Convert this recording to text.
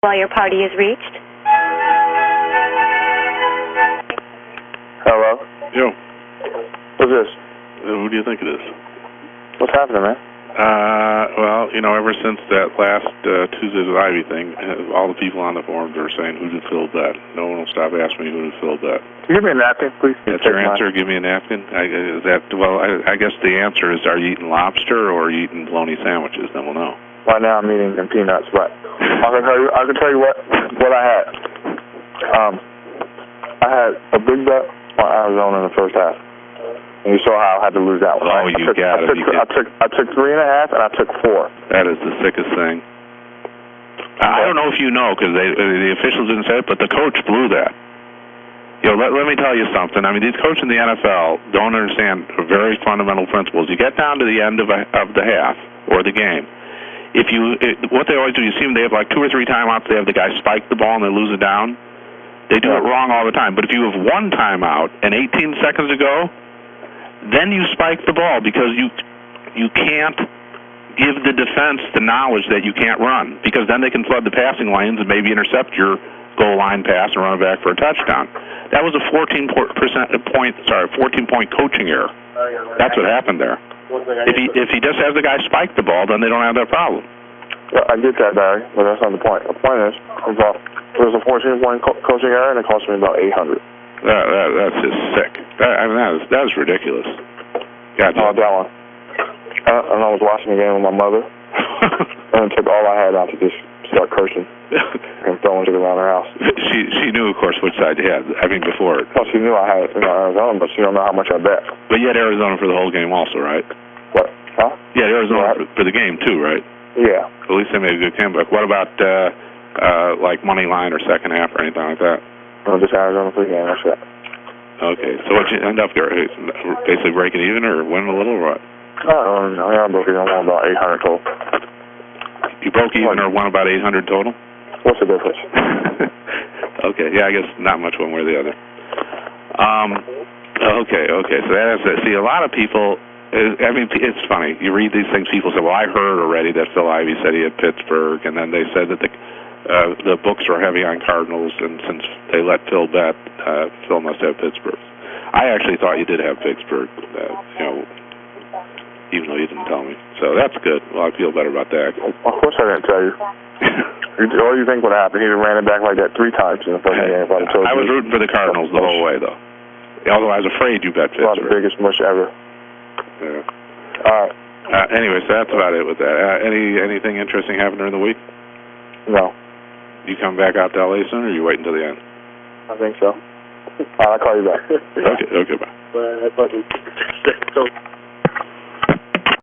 while your party is reached. Hello? Yo. What's this? Who do you think it is? What's happening, man? Well, you know, ever since that last Tuesday Ivey thing, all the people on the forums are saying who did Phil bet. No one will stop asking me who did Phil bet. Give me a napkin, please. That's your answer? Give me a napkin? I guess the answer is, are you eating lobster or are you eating bologna sandwiches? Then we'll know. Right now I'm eating some peanuts, but I can tell you what I had. I had a big bet on Arizona in the first half. And you saw how I had to lose that one. Oh, you got it. I took 3.5 and I took 4. That is the sickest thing. I don't know if you know, because the officials didn't say it, but the coach blew that. You know, let me tell you something. I mean, these coaches in the NFL don't understand very fundamental principles. You get down to the end of the half or the game. What they always do, you see them, they have like 2 or 3 timeouts. They have the guy spike the ball and they lose it down. They do it wrong all the time. But if you have 1 timeout and 18 seconds to go, then you spike the ball because you can't give the defense the knowledge that you can't run, because then they can flood the passing lanes and maybe intercept your goal line pass and run it back for a touchdown. That was a 14-point coaching error. That's what happened there. If he just has the guy spike the ball, then they don't have that problem. Yeah, I get that, Barry, but that's not the point. The point is, it was a 14-point coaching error, and it cost me about $800. That's just sick. That was ridiculous. Gotcha. Oh, that one. And I was watching the game with my mother, and it took all I had out to just start cursing and throwing it around her house. She knew, of course, which side you had. I mean, before it. Well, she knew I had Arizona, but she don't know how much I bet. But you had Arizona for the whole game also, right? What? Huh? Yeah, Arizona for the game too, right? Yeah. At least they made a good comeback. What about like money line or second half or anything like that? No, just Arizona for the game. That's it. Okay, so what you end up there? Basically breaking even or winning a little or what? I broke even. I won about 800 total. You broke even or won about 800 total? What's the difference? Okay, yeah, I guess not much one way or the other. Okay, so that is it. See, a lot of people, I mean, it's funny. You read these things, people say, well, I heard already that Phil Ivey said he had Pittsburgh, and then they said that the books are heavy on Cardinals, and since they let Phil bet, Phil must have Pittsburgh. I actually thought you did have Pittsburgh, you know, even though you didn't tell me. So that's good. Well, I feel better about that. Of course I didn't tell you. What do you think would happen? He'd have ran it back like that 3 times in the first game. I was rooting for the Cardinals the whole way, though. Although I was afraid you bet Pittsburgh. It's the biggest mush ever. Yeah. All right. Anyway, so that's about it with that. Anything interesting happen during the week? No. You come back out to LA soon, or you wait until the end? I think so. I'll call you back. Okay, bye. Bye, buddy.